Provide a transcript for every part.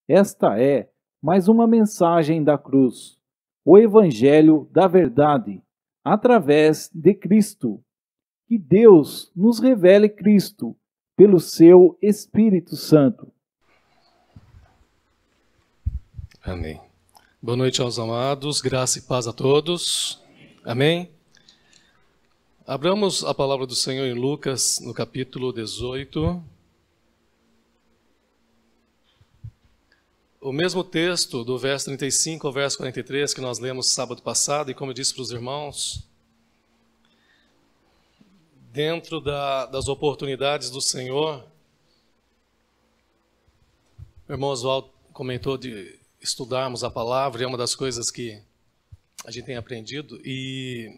Esta é mais uma mensagem da cruz, o Evangelho da verdade, através de Cristo. Que Deus nos revele Cristo pelo seu Espírito Santo. Amém. Boa noite aos amados, graça e paz a todos. Amém. Abramos a palavra do Senhor em Lucas, no capítulo 18. O mesmo texto do verso 35 ao verso 43 que nós lemos sábado passado, e como eu disse para os irmãos, dentro das oportunidades do Senhor, o irmão Oswaldo comentou de estudarmos a palavra, é uma das coisas que a gente tem aprendido, e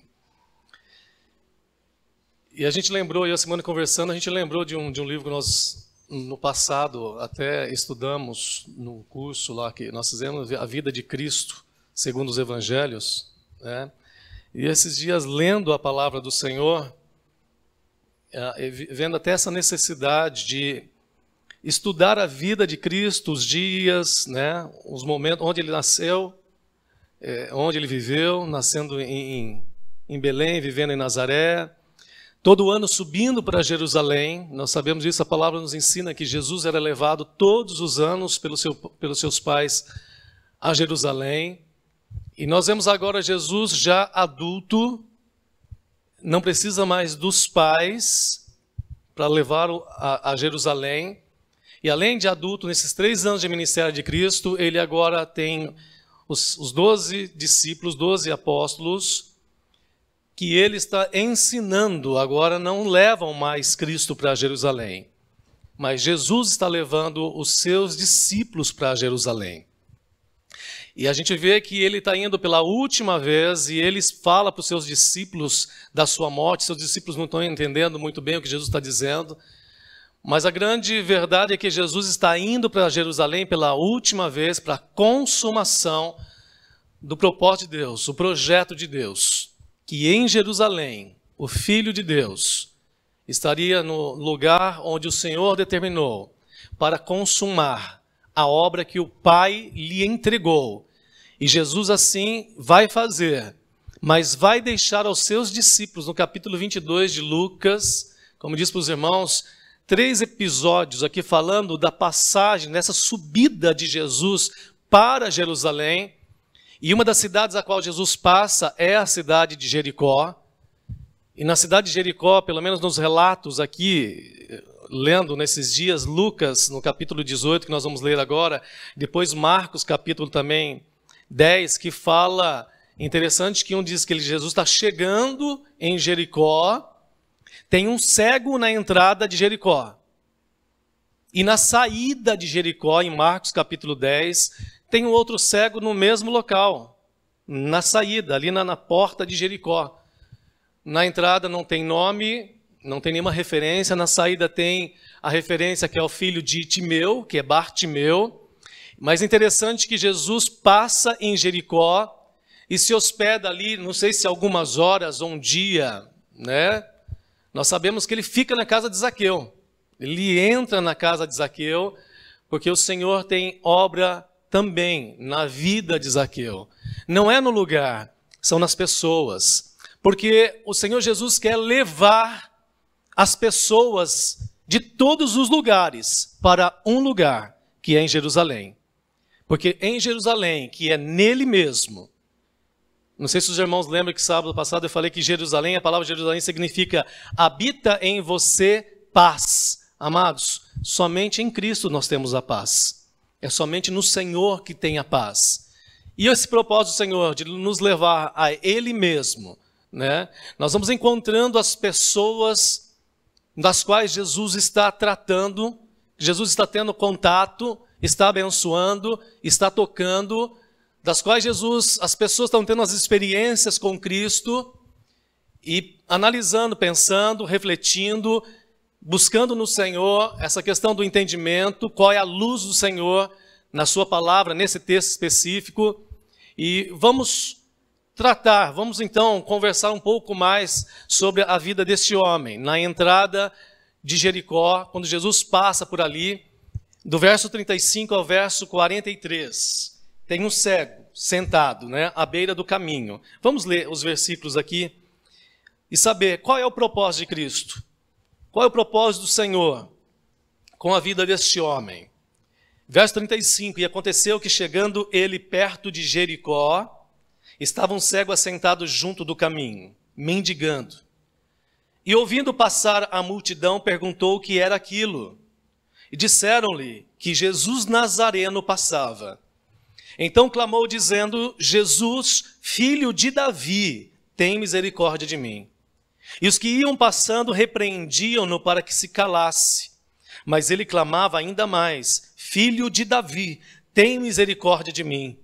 a gente lembrou, e a semana conversando, a gente lembrou de um livro que nós, no passado, até estudamos no curso lá que nós fizemos, A Vida de Cristo, segundo os Evangelhos, né? E esses dias, lendo a palavra do Senhor, vendo até essa necessidade de estudar a vida de Cristo, os dias, né, os momentos onde ele nasceu, onde ele viveu, nascendo em Belém, vivendo em Nazaré, todo ano subindo para Jerusalém. Nós sabemos disso, a palavra nos ensina que Jesus era levado todos os anos pelos seus pais a Jerusalém. E nós vemos agora Jesus já adulto, não precisa mais dos pais para levá-lo a Jerusalém. E além de adulto, nesses 3 anos de ministério de Cristo, ele agora tem os 12 discípulos, 12 apóstolos, que ele está ensinando, agora não levam mais Cristo para Jerusalém, mas Jesus está levando os seus discípulos para Jerusalém. E a gente vê que ele está indo pela última vez e ele fala para os seus discípulos da sua morte. Seus discípulos não estão entendendo muito bem o que Jesus está dizendo, mas a grande verdade é que Jesus está indo para Jerusalém pela última vez para a consumação do propósito de Deus, o projeto de Deus, que em Jerusalém, o Filho de Deus estaria no lugar onde o Senhor determinou para consumar a obra que o Pai lhe entregou. E Jesus assim vai fazer, mas vai deixar aos seus discípulos, no capítulo 22 de Lucas, como diz para os irmãos, 3 episódios aqui falando da passagem, dessa subida de Jesus para Jerusalém. E uma das cidades a qual Jesus passa é a cidade de Jericó. E na cidade de Jericó, pelo menos nos relatos aqui, lendo nesses dias, Lucas, no capítulo 18, que nós vamos ler agora, depois Marcos, capítulo também 10, que fala, interessante que um diz que Jesus está chegando em Jericó, tem um cego na entrada de Jericó. E na saída de Jericó, em Marcos, capítulo 10, tem um outro cego no mesmo local, na saída, ali na porta de Jericó. Na entrada não tem nome, não tem nenhuma referência, na saída tem a referência que é o filho de Timeu, que é Bartimeu. Mas interessante que Jesus passa em Jericó e se hospeda ali, não sei se algumas horas ou um dia, né? Nós sabemos que ele fica na casa de Zaqueu. Ele entra na casa de Zaqueu, porque o Senhor tem obra também na vida de Zaqueu. Não é no lugar, são nas pessoas. Porque o Senhor Jesus quer levar as pessoas de todos os lugares para um lugar, que é em Jerusalém. Porque em Jerusalém, que é nele mesmo, não sei se os irmãos lembram que sábado passado eu falei que Jerusalém, a palavra Jerusalém significa habita em você paz. Amados, somente em Cristo nós temos a paz. É somente no Senhor que tem a paz. E esse propósito do Senhor de nos levar a Ele mesmo, né? Nós vamos encontrando as pessoas das quais Jesus está tratando, Jesus está tendo contato, está abençoando, está tocando, das quais as pessoas estão tendo as experiências com Cristo e analisando, pensando, refletindo, buscando no Senhor essa questão do entendimento, qual é a luz do Senhor na sua palavra, nesse texto específico. E vamos então conversar um pouco mais sobre a vida desse homem. Na entrada de Jericó, quando Jesus passa por ali, do verso 35 ao verso 43, tem um cego sentado, né, à beira do caminho. Vamos ler os versículos aqui e saber qual é o propósito de Cristo. Qual é o propósito do Senhor com a vida deste homem? Verso 35, e aconteceu que chegando ele perto de Jericó, estava um cego assentado junto do caminho, mendigando. E ouvindo passar a multidão, perguntou o que era aquilo. E disseram-lhe que Jesus Nazareno passava. Então clamou dizendo: Jesus, filho de Davi, tem misericórdia de mim. E os que iam passando repreendiam-no para que se calasse. Mas ele clamava ainda mais: Filho de Davi, tem misericórdia de mim.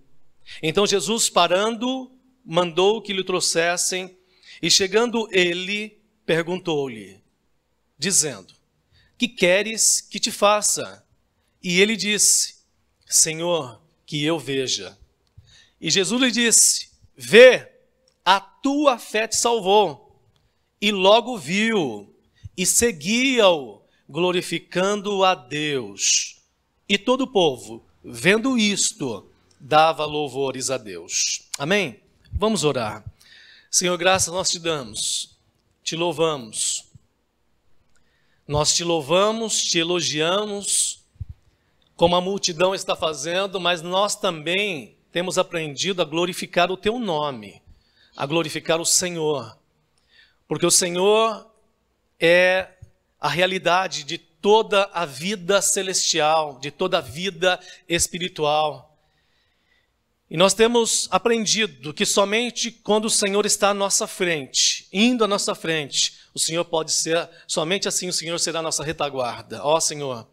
Então Jesus, parando, mandou que lhe trouxessem, e chegando ele, perguntou-lhe, dizendo: Que queres que te faça? E ele disse: Senhor, que eu veja. E Jesus lhe disse: Vê, a tua fé te salvou. E logo viu, e seguia-o, glorificando a Deus. E todo o povo, vendo isto, dava louvores a Deus. Amém? Vamos orar. Senhor, graças nós te damos, te louvamos. Nós te louvamos, te elogiamos, como a multidão está fazendo, mas nós também temos aprendido a glorificar o teu nome, a glorificar o Senhor. Porque o Senhor é a realidade de toda a vida celestial, de toda a vida espiritual. E nós temos aprendido que somente quando o Senhor está à nossa frente, indo à nossa frente, o Senhor pode ser, somente assim o Senhor será a nossa retaguarda. Ó Senhor,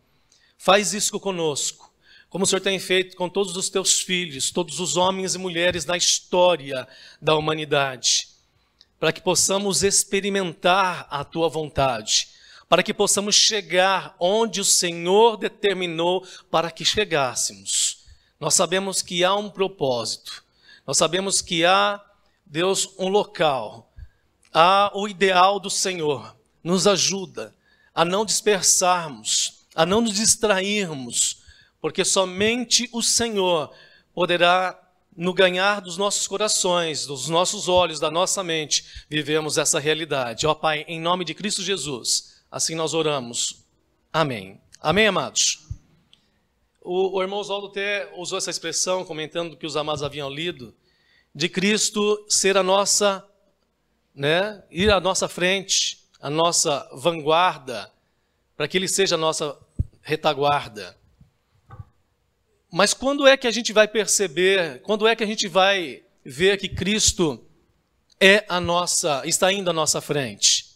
faz isso conosco, como o Senhor tem feito com todos os teus filhos, todos os homens e mulheres na história da humanidade, para que possamos experimentar a tua vontade, para que possamos chegar onde o Senhor determinou para que chegássemos. Nós sabemos que há um propósito, nós sabemos que há, Deus, um local, há o ideal do Senhor. Nos ajuda a não dispersarmos, a não nos distrairmos, porque somente o Senhor poderá no ganhar dos nossos corações, dos nossos olhos, da nossa mente, vivemos essa realidade. Ó Pai, em nome de Cristo Jesus, assim nós oramos. Amém. Amém, amados? O irmão Oswaldo até usou essa expressão, comentando que os amados haviam lido, de Cristo ser a nossa, ir à nossa frente, a nossa vanguarda, para que Ele seja a nossa retaguarda. Mas quando é que a gente vai perceber, quando é que a gente vai ver que Cristo está indo à nossa frente?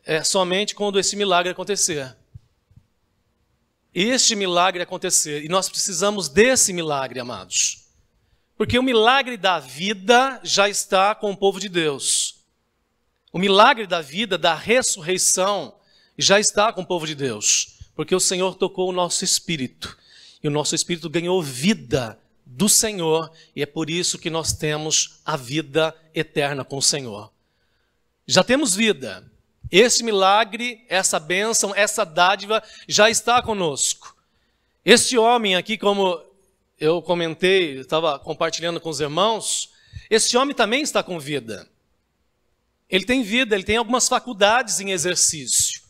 É somente quando esse milagre acontecer. Este milagre acontecer. E nós precisamos desse milagre, amados. Porque o milagre da vida já está com o povo de Deus. O milagre da vida, da ressurreição, já está com o povo de Deus. Porque o Senhor tocou o nosso espírito. E o nosso espírito ganhou vida do Senhor, e é por isso que nós temos a vida eterna com o Senhor. Já temos vida. Esse milagre, essa bênção, essa dádiva já está conosco. Este homem aqui, como eu comentei, estava compartilhando com os irmãos, esse homem também está com vida. Ele tem vida, ele tem algumas faculdades em exercício.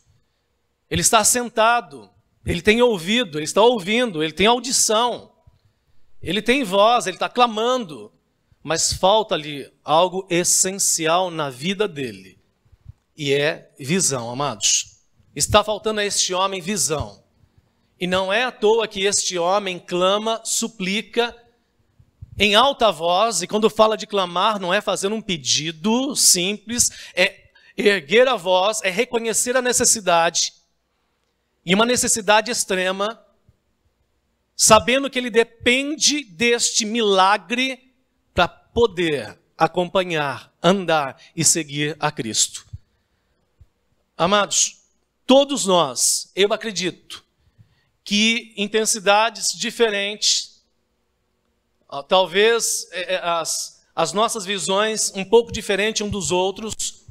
Ele está sentado. Ele tem ouvido, ele está ouvindo, ele tem audição, ele tem voz, ele está clamando, mas falta-lhe algo essencial na vida dele, e é visão, amados. Está faltando a este homem visão, e não é à toa que este homem clama, suplica, em alta voz, e quando fala de clamar, não é fazer um pedido simples, é erguer a voz, é reconhecer a necessidade, e uma necessidade extrema, sabendo que ele depende deste milagre para poder acompanhar, andar e seguir a Cristo. Amados, todos nós, eu acredito, que intensidades diferentes, talvez as nossas visões um pouco diferentes um dos outros,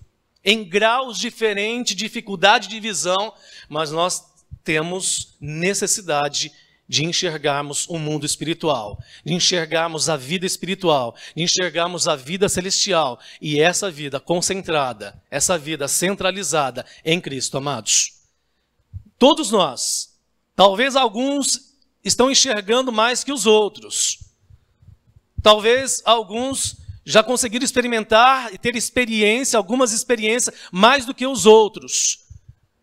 em graus diferentes, dificuldade de visão, mas nós temos necessidade de enxergarmos o mundo espiritual, de enxergarmos a vida espiritual, de enxergarmos a vida celestial e essa vida concentrada, essa vida centralizada em Cristo, amados. Todos nós, talvez alguns estão enxergando mais que os outros, talvez alguns já conseguiram experimentar e ter experiência, algumas experiências mais do que os outros.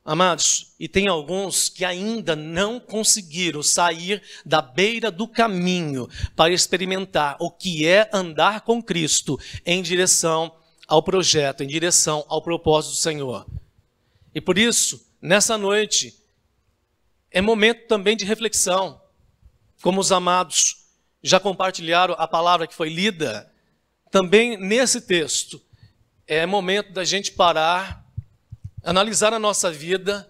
Amados, e tem alguns que ainda não conseguiram sair da beira do caminho para experimentar o que é andar com Cristo em direção ao projeto, em direção ao propósito do Senhor. E por isso, nessa noite, é momento também de reflexão. Como os amados já compartilharam a palavra que foi lida, também nesse texto, é momento da gente parar, analisar a nossa vida,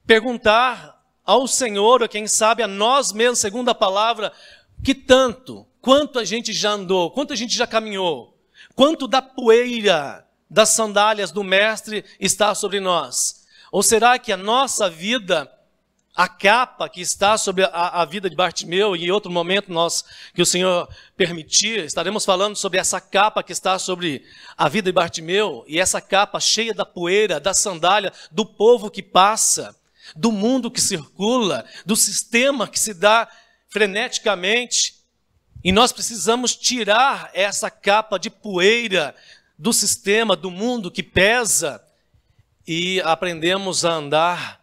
perguntar ao Senhor, ou quem sabe a nós mesmos, segundo a palavra, quanto a gente já andou, quanto a gente já caminhou, quanto da poeira das sandálias do Mestre está sobre nós. Ou será que a nossa vida, a capa que está sobre a vida de Bartimeu, e em outro momento que o Senhor permitir, estaremos falando sobre essa capa que está sobre a vida de Bartimeu, e essa capa cheia da poeira, da sandália, do povo que passa, do mundo que circula, do sistema que se dá freneticamente, e nós precisamos tirar essa capa de poeira do sistema, do mundo que pesa, e aprendemos a andar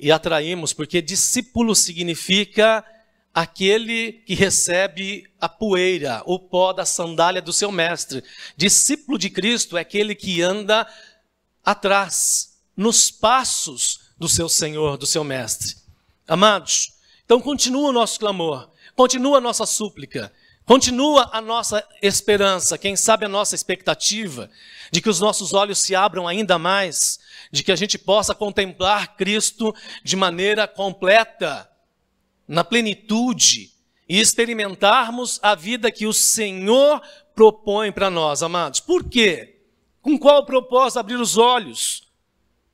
e atraímos, porque discípulo significa aquele que recebe a poeira, o pó da sandália do seu mestre. Discípulo de Cristo é aquele que anda atrás, nos passos do seu Senhor, do seu mestre. Amados, então continua o nosso clamor, continua a nossa súplica, continua a nossa esperança, quem sabe a nossa expectativa, de que os nossos olhos se abram ainda mais, de que a gente possa contemplar Cristo de maneira completa, na plenitude, e experimentarmos a vida que o Senhor propõe para nós, amados. Por quê? Com qual propósito abrir os olhos?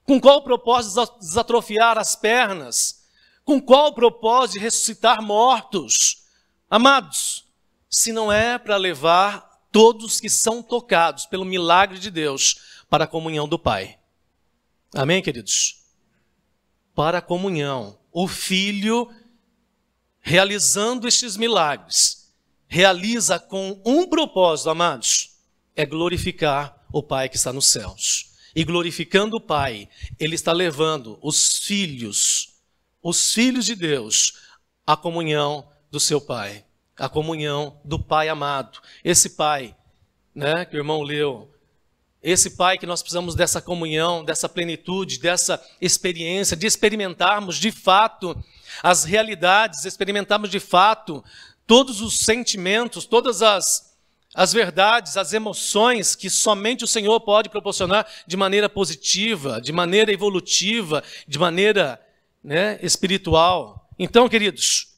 Com qual propósito desatrofiar as pernas? Com qual propósito de ressuscitar mortos? Amados, se não é para levar todos que são tocados pelo milagre de Deus para a comunhão do Pai. Amém, queridos? Para a comunhão. O Filho, realizando estes milagres, realiza com um propósito, amados, é glorificar o Pai que está nos céus. E glorificando o Pai, Ele está levando os filhos de Deus, à comunhão do seu Pai, a comunhão do Pai amado. Esse Pai, né, que o irmão leu, esse Pai que nós precisamos dessa comunhão, dessa plenitude, dessa experiência, de experimentarmos de fato as realidades, experimentarmos de fato todos os sentimentos, todas as verdades, as emoções que somente o Senhor pode proporcionar de maneira positiva, de maneira evolutiva, de maneira, né, espiritual. Então, queridos,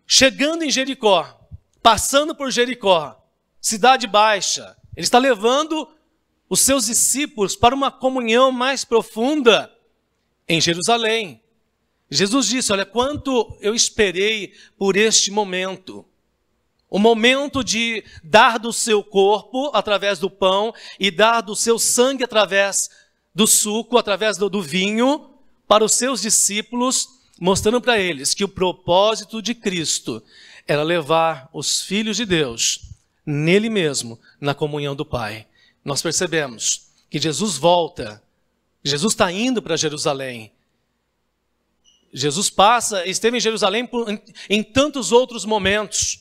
chegando em Jericó, passando por Jericó, cidade baixa, Ele está levando os seus discípulos para uma comunhão mais profunda em Jerusalém. Jesus disse, olha, quanto eu esperei por este momento. O momento de dar do seu corpo através do pão e dar do seu sangue através do suco, através do vinho, para os seus discípulos, mostrando para eles que o propósito de Cristo era levar os filhos de Deus nele mesmo, na comunhão do Pai. Nós percebemos que Jesus volta, Jesus está indo para Jerusalém. Jesus esteve em Jerusalém em tantos outros momentos,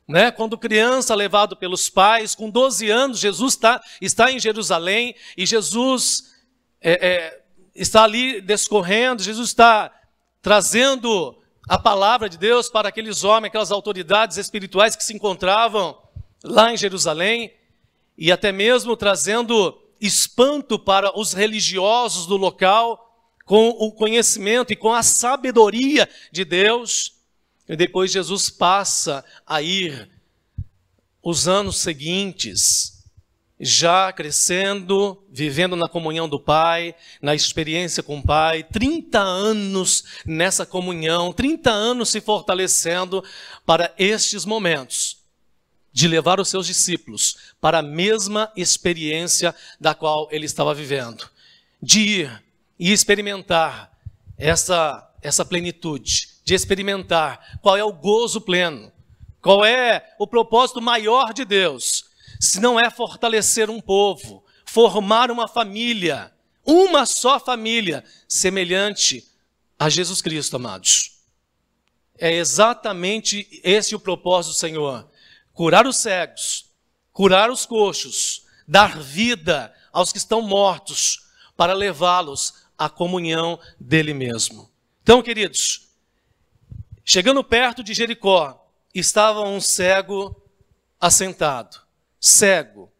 né? Quando criança, levado pelos pais, com 12 anos, Jesus está em Jerusalém, e Jesus está ali discorrendo, Jesus está trazendo a palavra de Deus para aqueles homens, aquelas autoridades espirituais que se encontravam lá em Jerusalém, e até mesmo trazendo espanto para os religiosos do local, com o conhecimento e com a sabedoria de Deus. E depois Jesus passa a ir, os anos seguintes, já crescendo, vivendo na comunhão do Pai, na experiência com o Pai, 30 anos nessa comunhão, 30 anos se fortalecendo para estes momentos, de levar os seus discípulos para a mesma experiência da qual ele estava vivendo, de ir e experimentar essa plenitude, de experimentar qual é o gozo pleno, qual é o propósito maior de Deus, se não é fortalecer um povo, formar uma família, uma só família, semelhante a Jesus Cristo, amados. É exatamente esse o propósito do Senhor: curar os cegos, curar os coxos, dar vida aos que estão mortos, para levá-los à comunhão dele mesmo. Então, queridos, chegando perto de Jericó, estava um cego assentado. Cego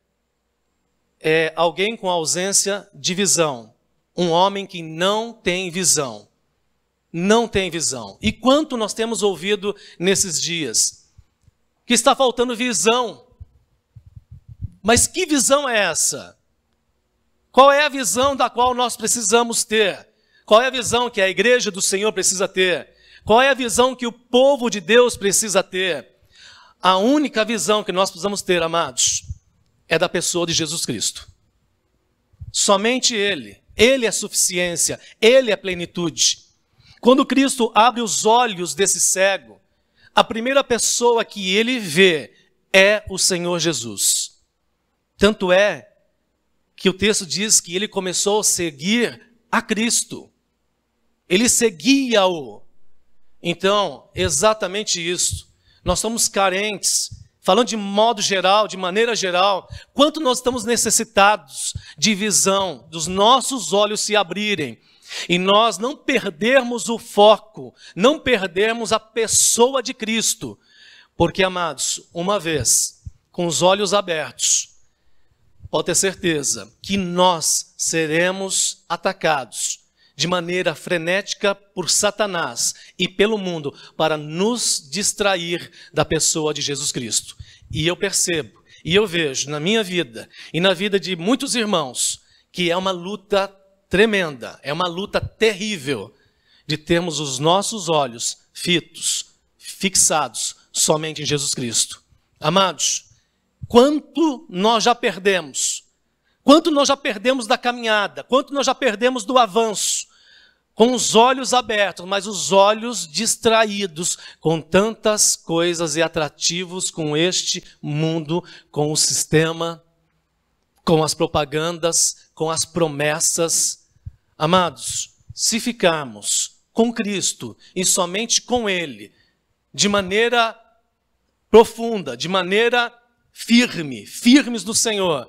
é alguém com ausência de visão, um homem que não tem visão. Não tem visão. E quanto nós temos ouvido nesses dias? Que está faltando visão. Mas que visão é essa? Qual é a visão da qual nós precisamos ter? Qual é a visão que a igreja do Senhor precisa ter? Qual é a visão que o povo de Deus precisa ter? A única visão que nós precisamos ter, amados, é da pessoa de Jesus Cristo. Somente Ele. Ele é suficiência. Ele é plenitude. Quando Cristo abre os olhos desse cego, a primeira pessoa que ele vê é o Senhor Jesus. Tanto é que o texto diz que ele começou a seguir a Cristo. Ele seguia-o. Então, exatamente isso. Nós somos carentes, falando de modo geral, de maneira geral, quanto nós estamos necessitados de visão, dos nossos olhos se abrirem, e nós não perdermos o foco, não perdermos a pessoa de Cristo, porque, amados, uma vez com os olhos abertos, pode ter certeza que nós seremos atacados de maneira frenética por Satanás e pelo mundo para nos distrair da pessoa de Jesus Cristo. E eu percebo, e eu vejo na minha vida e na vida de muitos irmãos que é uma luta tremenda, é uma luta terrível de termos os nossos olhos fitos, fixados somente em Jesus Cristo. Amados, quanto nós já perdemos? Quanto nós já perdemos da caminhada? Quanto nós já perdemos do avanço? Com os olhos abertos, mas os olhos distraídos com tantas coisas e atrativos com este mundo, com o sistema, com as propagandas, com as promessas. Amados, se ficarmos com Cristo e somente com Ele, de maneira profunda, de maneira firmes no Senhor,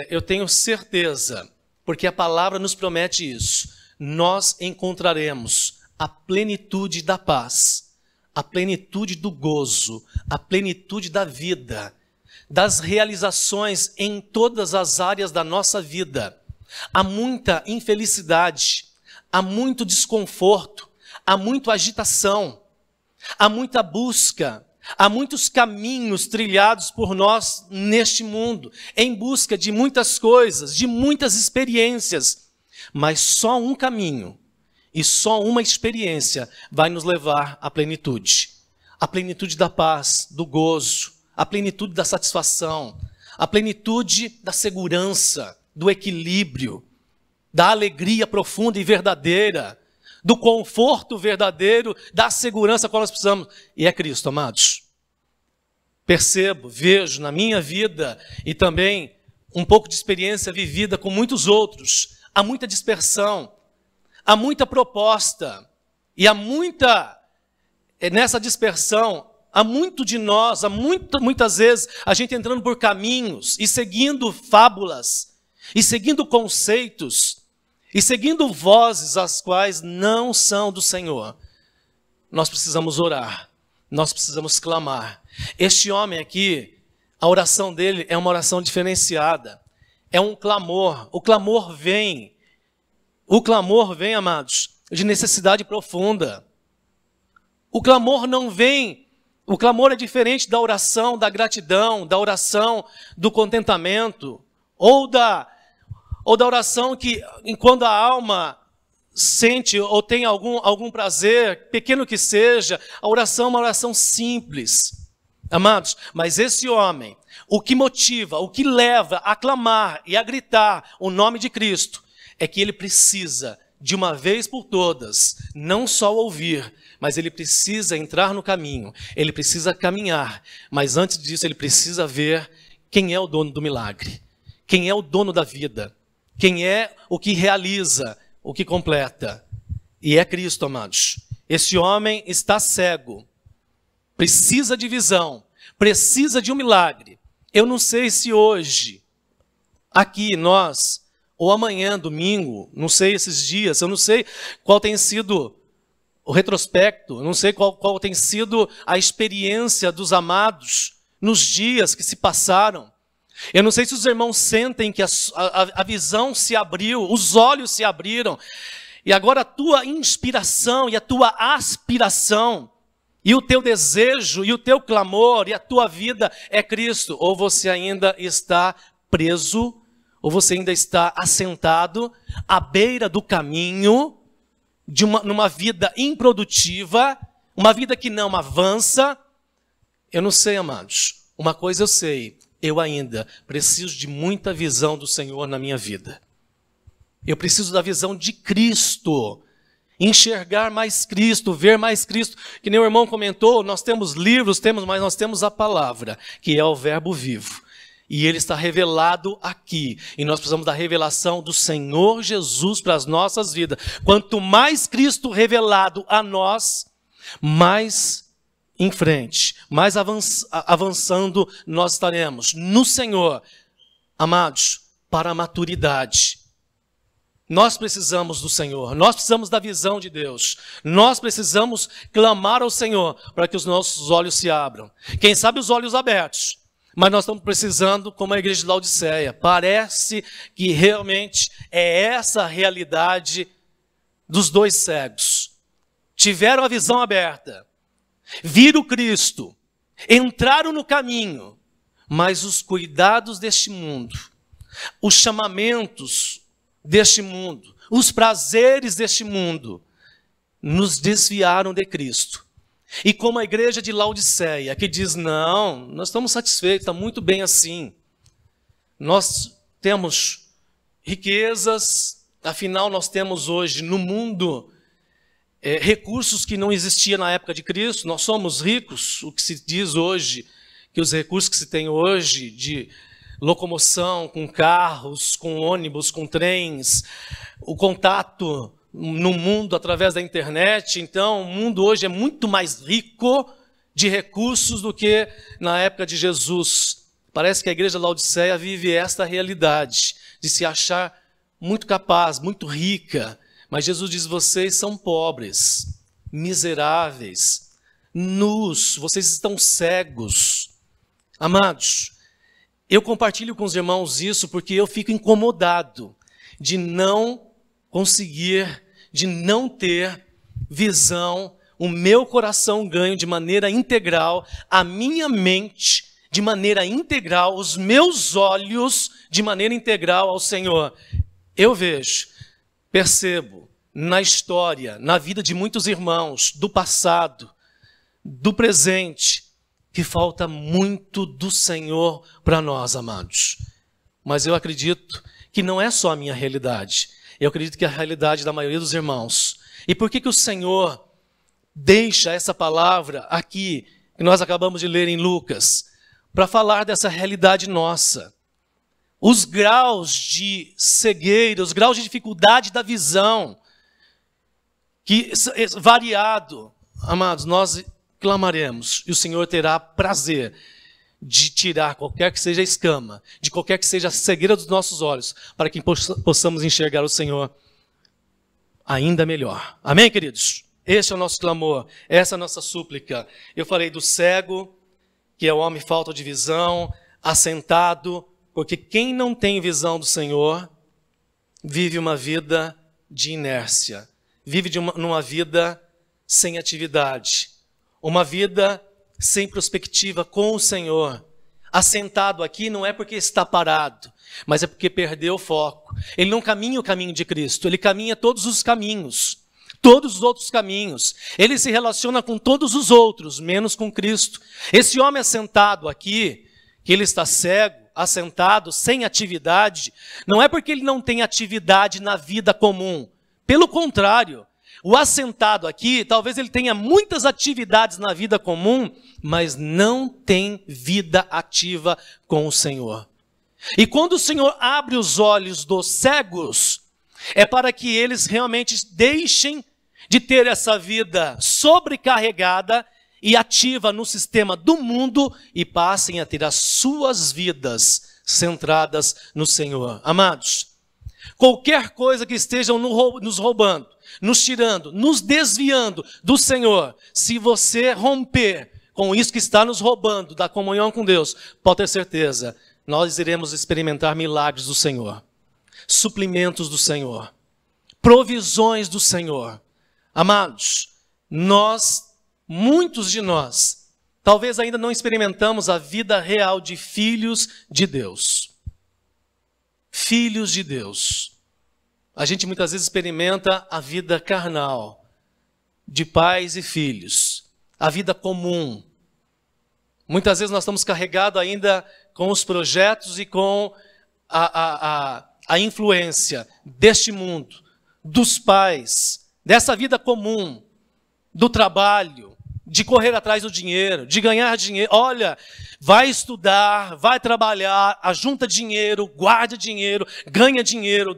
eu tenho certeza, porque a palavra nos promete isso, nós encontraremos a plenitude da paz, a plenitude do gozo, a plenitude da vida, das realizações em todas as áreas da nossa vida. Há muita infelicidade, há muito desconforto, há muita agitação, há muita busca, há muitos caminhos trilhados por nós neste mundo, em busca de muitas coisas, de muitas experiências, mas só um caminho e só uma experiência vai nos levar à plenitude. A plenitude da paz, do gozo, a plenitude da satisfação, a plenitude da segurança, do equilíbrio, da alegria profunda e verdadeira, do conforto verdadeiro, da segurança que nós precisamos. E é Cristo, amados. Percebo, vejo na minha vida e também um pouco de experiência vivida com muitos outros. Há muita dispersão, há muita proposta e nessa dispersão, há muito de nós, muitas vezes a gente entrando por caminhos e seguindo fábulas, e seguindo conceitos, e seguindo vozes as quais não são do Senhor. Nós precisamos orar, nós precisamos clamar. Este homem aqui, a oração dele é uma oração diferenciada, é um clamor. O clamor vem, amados, de necessidade profunda. O clamor não vem O clamor é diferente da oração da gratidão, da oração do contentamento, ou da oração que, quando a alma sente ou tem algum prazer, pequeno que seja, a oração é uma oração simples. Amados, mas esse homem, o que motiva, o que leva a clamar e a gritar o nome de Cristo, é que ele precisa, de uma vez por todas, não só ouvir, mas ele precisa entrar no caminho, ele precisa caminhar, mas antes disso ele precisa ver quem é o dono do milagre, quem é o dono da vida, quem é o que realiza, o que completa. E é Cristo, amados. Esse homem está cego, precisa de visão, precisa de um milagre. Eu não sei se hoje, aqui nós, ou amanhã, domingo, não sei esses dias, eu não sei qual tem sido o retrospecto, eu não sei qual tem sido a experiência dos amados nos dias que se passaram. Eu não sei se os irmãos sentem que a visão se abriu, os olhos se abriram, e agora a tua inspiração e a tua aspiração, e o teu desejo, e o teu clamor, e a tua vida é Cristo. Ou você ainda está preso, ou você ainda está assentado à beira do caminho, numa vida improdutiva, uma vida que não avança. Eu não sei, amados. Uma coisa eu sei, eu ainda preciso de muita visão do Senhor na minha vida. Eu preciso da visão de Cristo, enxergar mais Cristo, ver mais Cristo. Que nem o irmão comentou, nós temos livros, mas nós temos a palavra, que é o verbo vivo. E ele está revelado aqui. E nós precisamos da revelação do Senhor Jesus para as nossas vidas. Quanto mais Cristo revelado a nós, mais em frente, mais avançando nós estaremos no Senhor. Amados, para a maturidade. Nós precisamos do Senhor, nós precisamos da visão de Deus, nós precisamos clamar ao Senhor para que os nossos olhos se abram. Quem sabe os olhos abertos, mas nós estamos precisando, como a igreja de Laodiceia, parece que realmente é essa a realidade dos dois cegos. Tiveram a visão aberta, viram Cristo, entraram no caminho, mas os cuidados deste mundo, os chamamentos deste mundo, os prazeres deste mundo, nos desviaram de Cristo. E como a igreja de Laodiceia, que diz, não, nós estamos satisfeitos, está muito bem assim. Nós temos riquezas, afinal nós temos hoje no mundo recursos que não existiam na época de Cristo, nós somos ricos, o que se diz hoje, que os recursos que se tem hoje de locomoção, com carros, com ônibus, com trens, o contato no mundo através da internet. Então, o mundo hoje é muito mais rico de recursos do que na época de Jesus. Parece que a igreja de Laodiceia vive esta realidade de se achar muito capaz, muito rica. Mas Jesus diz, vocês são pobres, miseráveis, nus, vocês estão cegos. Amados, eu compartilho com os irmãos isso porque eu fico incomodado de não conseguir, de não ter visão, o meu coração ganho de maneira integral, a minha mente de maneira integral, os meus olhos de maneira integral ao Senhor. Eu vejo, percebo na história, na vida de muitos irmãos, do passado, do presente, que falta muito do Senhor para nós, amados. Mas eu acredito que não é só a minha realidade. Eu acredito que é a realidade da maioria dos irmãos. E por que o Senhor deixa essa palavra aqui, que nós acabamos de ler em Lucas, para falar dessa realidade nossa? Os graus de cegueira, os graus de dificuldade da visão, que variado, amados, nós clamaremos, e o Senhor terá prazer de tirar qualquer que seja a escama, de qualquer que seja a cegueira dos nossos olhos, para que possamos enxergar o Senhor ainda melhor. Amém, queridos? Este é o nosso clamor, essa é a nossa súplica. Eu falei do cego, que é o homem falta de visão, assentado, porque quem não tem visão do Senhor, vive uma vida de inércia, vive numa vida sem atividade, uma vida sem perspectiva com o Senhor, assentado aqui, não é porque está parado, mas é porque perdeu o foco. Ele não caminha o caminho de Cristo, ele caminha todos os caminhos, todos os outros caminhos. Ele se relaciona com todos os outros, menos com Cristo. Esse homem assentado aqui, que ele está cego, assentado, sem atividade, não é porque ele não tem atividade na vida comum. Pelo contrário, o assentado aqui, talvez ele tenha muitas atividades na vida comum, mas não tem vida ativa com o Senhor. E quando o Senhor abre os olhos dos cegos, é para que eles realmente deixem de ter essa vida sobrecarregada e ativa no sistema do mundo e passem a ter as suas vidas centradas no Senhor. Amados, qualquer coisa que estejam nos roubando, nos tirando, nos desviando do Senhor, se você romper com isso que está nos roubando da comunhão com Deus, pode ter certeza, nós iremos experimentar milagres do Senhor, suprimentos do Senhor, provisões do Senhor. Amados, muitos de nós, talvez ainda não experimentamos a vida real de filhos de Deus. Filhos de Deus. A gente muitas vezes experimenta a vida carnal, de pais e filhos, a vida comum. Muitas vezes nós estamos carregados ainda com os projetos e com a influência deste mundo, dos pais, dessa vida comum, do trabalho, de correr atrás do dinheiro, de ganhar dinheiro. Olha, vai estudar, vai trabalhar, ajunta dinheiro, guarda dinheiro, ganha dinheiro,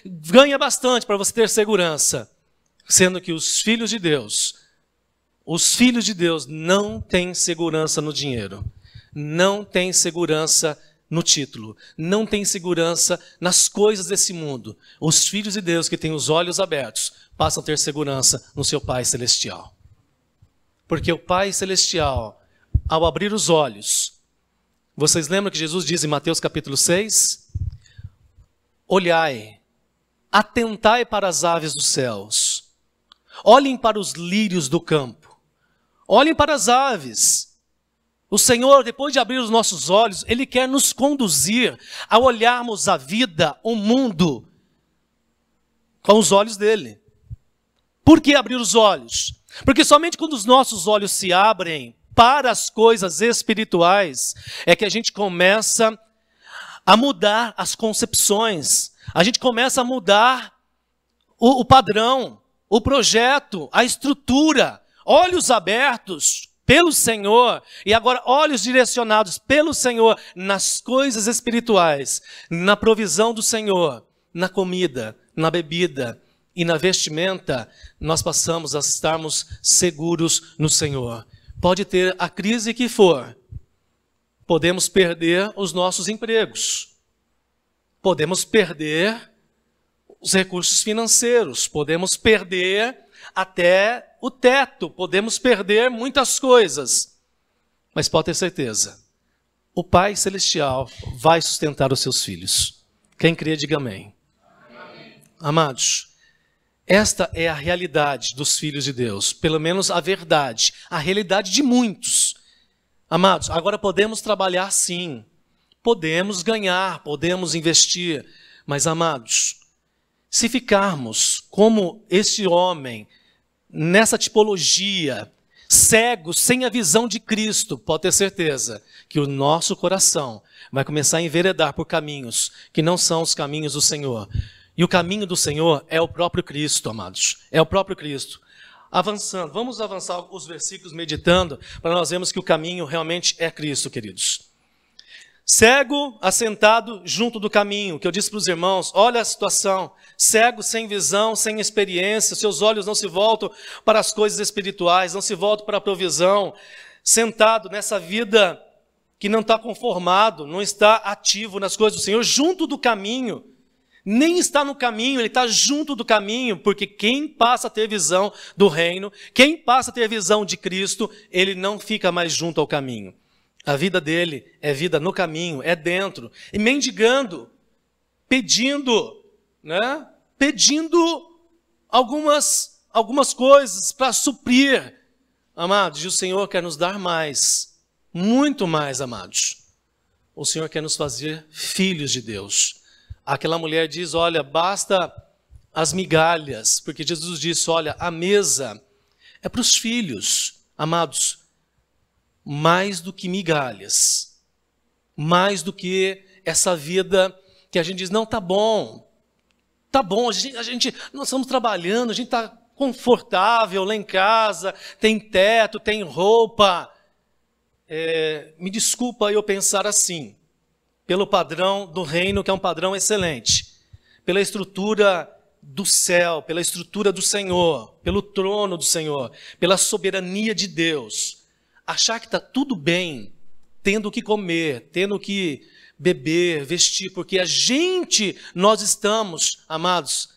ganha bastante para você ter segurança. Sendo que os filhos de Deus não têm segurança no dinheiro, não têm segurança no título, não têm segurança nas coisas desse mundo. Os filhos de Deus que têm os olhos abertos passam a ter segurança no seu Pai Celestial. Porque o Pai Celestial, ao abrir os olhos, vocês lembram que Jesus diz em Mateus capítulo 6? Olhai, atentai para as aves dos céus, olhem para os lírios do campo, olhem para as aves. O Senhor, depois de abrir os nossos olhos, Ele quer nos conduzir a olharmos a vida, o mundo, com os olhos dEle. Por que abrir os olhos? Porque somente quando os nossos olhos se abrem para as coisas espirituais, é que a gente começa a mudar as concepções, a gente começa a mudar o padrão, o projeto, a estrutura, olhos abertos pelo Senhor, e agora olhos direcionados pelo Senhor nas coisas espirituais, na provisão do Senhor, na comida, na bebida e na vestimenta, nós passamos a estarmos seguros no Senhor. Pode ter a crise que for, podemos perder os nossos empregos, podemos perder os recursos financeiros, podemos perder até o teto, podemos perder muitas coisas, mas pode ter certeza, o Pai Celestial vai sustentar os seus filhos. Quem crê, diga amém. Amém. Amados, esta é a realidade dos filhos de Deus, pelo menos a verdade, a realidade de muitos. Amados, agora podemos trabalhar sim, podemos ganhar, podemos investir, mas amados, se ficarmos como esse homem, nessa tipologia, cegos, sem a visão de Cristo, pode ter certeza que o nosso coração vai começar a enveredar por caminhos que não são os caminhos do Senhor. E o caminho do Senhor é o próprio Cristo, amados. É o próprio Cristo. Avançando, vamos avançar os versículos meditando, para nós vermos que o caminho realmente é Cristo, queridos. Cego, assentado junto do caminho, que eu disse para os irmãos, olha a situação, cego, sem visão, sem experiência, seus olhos não se voltam para as coisas espirituais, não se voltam para a provisão, sentado nessa vida que não está conformado, não está ativo nas coisas do Senhor, junto do caminho, nem está no caminho, ele está junto do caminho, porque quem passa a ter visão do reino, quem passa a ter visão de Cristo, ele não fica mais junto ao caminho. A vida dele é vida no caminho, é dentro, e mendigando, pedindo, né? Pedindo algumas coisas para suprir Amados, e o Senhor quer nos dar mais, muito mais, amados. O Senhor quer nos fazer filhos de Deus. Aquela mulher diz, olha, basta as migalhas, porque Jesus disse, olha, a mesa é para os filhos, amados, mais do que migalhas, mais do que essa vida que a gente diz, não, tá bom, nós estamos trabalhando, a gente está confortável lá em casa, tem teto, tem roupa. Me desculpa eu pensar assim, pelo padrão do reino, que é um padrão excelente, pela estrutura do céu, pela estrutura do Senhor, pelo trono do Senhor, pela soberania de Deus, achar que está tudo bem, tendo o que comer, tendo o que beber, vestir, porque nós estamos, amados,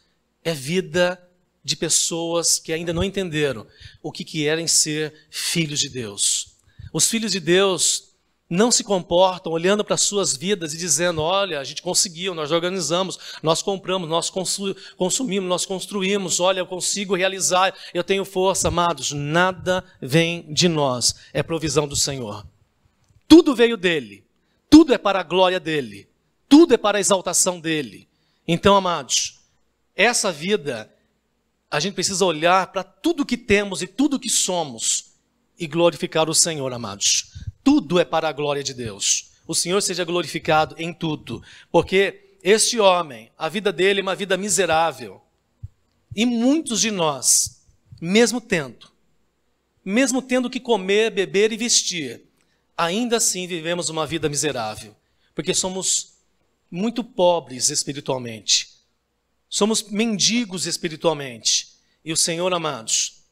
é vida de pessoas que ainda não entenderam o que querem ser filhos de Deus. Os filhos de Deus não se comportam olhando para as suas vidas e dizendo, olha, a gente conseguiu, nós organizamos, nós compramos, nós consumimos, nós construímos, olha, eu consigo realizar, eu tenho força. Amados, nada vem de nós, é provisão do Senhor. Tudo veio dele, tudo é para a glória dele, tudo é para a exaltação dele. Então, amados, essa vida, a gente precisa olhar para tudo que temos e tudo que somos e glorificar o Senhor, amados. Tudo é para a glória de Deus. O Senhor seja glorificado em tudo, porque este homem, a vida dele é uma vida miserável. E muitos de nós, mesmo tendo que comer, beber e vestir, ainda assim vivemos uma vida miserável, porque somos muito pobres espiritualmente. Somos mendigos espiritualmente. E o Senhor, amados,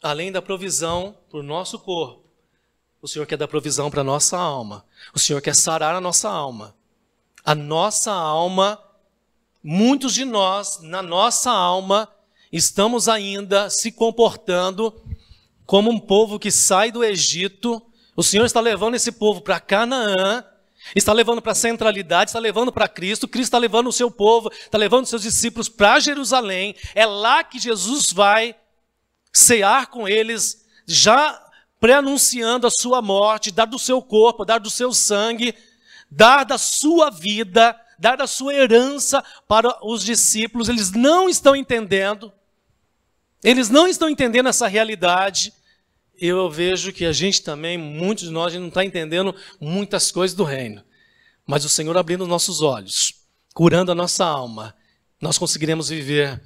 além da provisão para o nosso corpo, o Senhor quer dar provisão para a nossa alma. O Senhor quer sarar a nossa alma. A nossa alma, muitos de nós, na nossa alma, estamos ainda se comportando como um povo que sai do Egito. O Senhor está levando esse povo para Canaã, está levando para a centralidade, está levando para Cristo. Cristo está levando o seu povo, está levando os seus discípulos para Jerusalém. É lá que Jesus vai cear com eles, já pré-anunciando a sua morte, dar do seu corpo, dar do seu sangue, dar da sua vida, dar da sua herança para os discípulos. Eles não estão entendendo essa realidade. Eu vejo que a gente também, muitos de nós, a gente não está entendendo muitas coisas do reino. Mas o Senhor abrindo os nossos olhos, curando a nossa alma, nós conseguiremos viver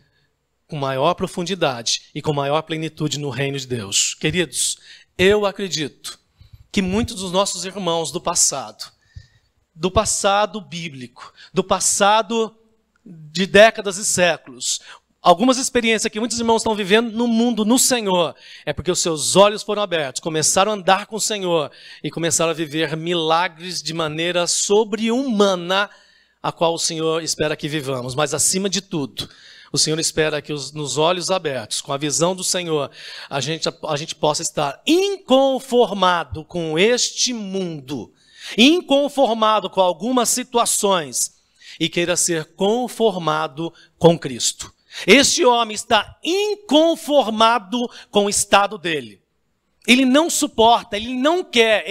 com maior profundidade e com maior plenitude no reino de Deus. Queridos, eu acredito que muitos dos nossos irmãos do passado bíblico, do passado de décadas e séculos, algumas experiências que muitos irmãos estão vivendo no mundo, no Senhor, é porque os seus olhos foram abertos, começaram a andar com o Senhor e começaram a viver milagres de maneira sobre-humana, a qual o Senhor espera que vivamos. Mas acima de tudo, o Senhor espera que nos olhos abertos, com a visão do Senhor, a gente possa estar inconformado com este mundo, inconformado com algumas situações e queira ser conformado com Cristo. Este homem está inconformado com o estado dele. Ele não suporta, ele não quer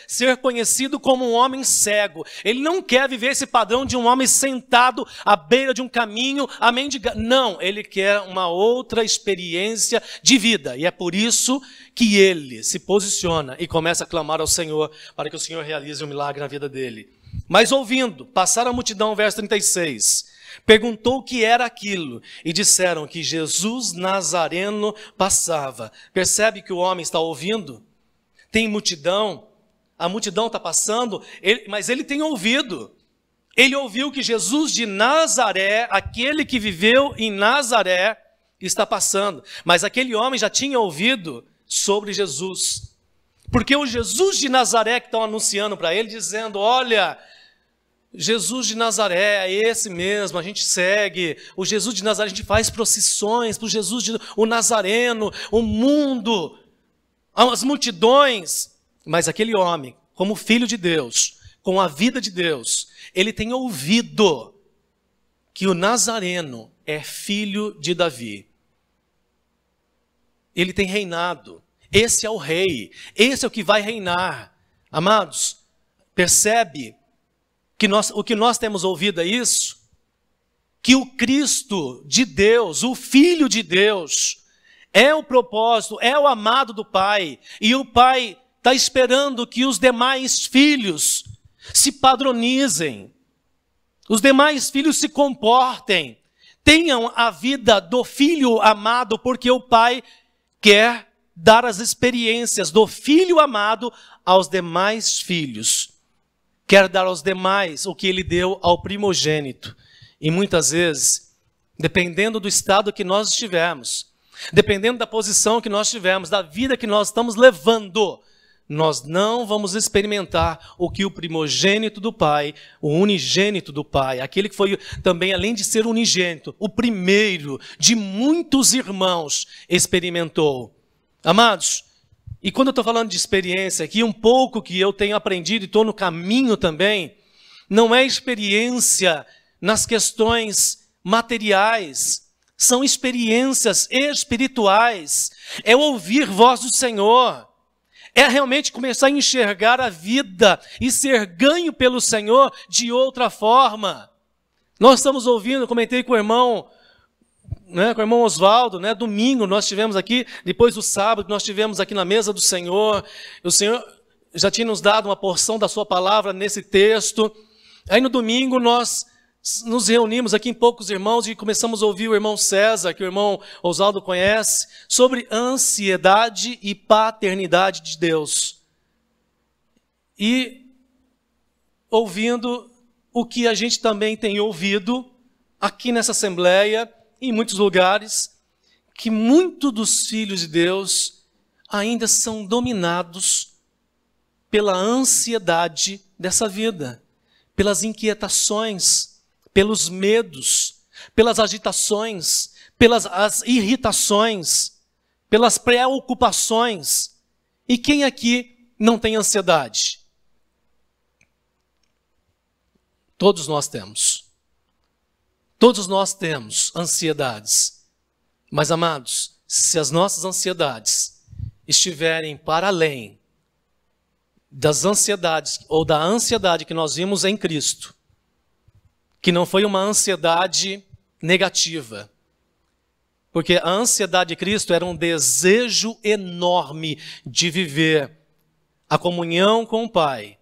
ser conhecido como um homem cego. Ele não quer viver esse padrão de um homem sentado à beira de um caminho a mendigar. Não, ele quer uma outra experiência de vida. E é por isso que ele se posiciona e começa a clamar ao Senhor para que o Senhor realize um milagre na vida dele. Mas ouvindo, passaram a multidão, verso 36... perguntou o que era aquilo e disseram que Jesus Nazareno passava. Percebe que o homem está ouvindo? Tem multidão, a multidão está passando, mas ele tem ouvido. Ele ouviu que Jesus de Nazaré, aquele que viveu em Nazaré, está passando. Mas aquele homem já tinha ouvido sobre Jesus. Porque o Jesus de Nazaré que estão anunciando para ele, dizendo, olha, Jesus de Nazaré é esse mesmo, a gente segue. O Jesus de Nazaré, a gente faz procissões para o Jesus, o Nazareno, o mundo, as multidões. Mas aquele homem, como filho de Deus, com a vida de Deus, ele tem ouvido que o Nazareno é filho de Davi. Ele tem reinado, Esse é o rei, esse é o que vai reinar. Amados, percebe que o que nós temos ouvido é isso? Que o Cristo de Deus, o Filho de Deus, é o propósito, é o amado do Pai. E o Pai está esperando que os demais filhos se padronizem, os demais filhos se comportem, tenham a vida do Filho amado, porque o Pai quer dar as experiências do Filho amado aos demais filhos. Quer dar aos demais o que Ele deu ao primogênito. E muitas vezes, dependendo do estado que nós estivermos, dependendo da posição que nós tivermos, da vida que nós estamos levando, nós não vamos experimentar o que o primogênito do Pai, o unigênito do Pai, aquele que foi também, além de ser unigênito, o primeiro de muitos irmãos, experimentou. Amados, e quando eu estou falando de experiência aqui, um pouco que eu tenho aprendido e estou no caminho também, não é experiência nas questões materiais, são experiências espirituais, é ouvir voz do Senhor, é realmente começar a enxergar a vida e ser ganho pelo Senhor de outra forma. Nós estamos ouvindo, comentei com o irmão Oswaldo, domingo nós tivemos aqui, depois do sábado nós tivemos aqui na mesa do Senhor, o Senhor já tinha nos dado uma porção da sua palavra nesse texto. Aí no domingo nós nos reunimos aqui em poucos irmãos e começamos a ouvir o irmão César, que o irmão Oswaldo conhece, sobre ansiedade e paternidade de Deus. E ouvindo o que a gente também tem ouvido aqui nessa Assembleia, em muitos lugares, que muitos dos filhos de Deus ainda são dominados pela ansiedade dessa vida, pelas inquietações, pelos medos, pelas agitações, pelas as irritações, pelas preocupações. E quem aqui não tem ansiedade? Todos nós temos. Todos nós temos ansiedades. Mas, amados, se as nossas ansiedades estiverem para além das ansiedades ou da ansiedade que nós vimos em Cristo, que não foi uma ansiedade negativa, porque a ansiedade de Cristo era um desejo enorme de viver a comunhão com o Pai.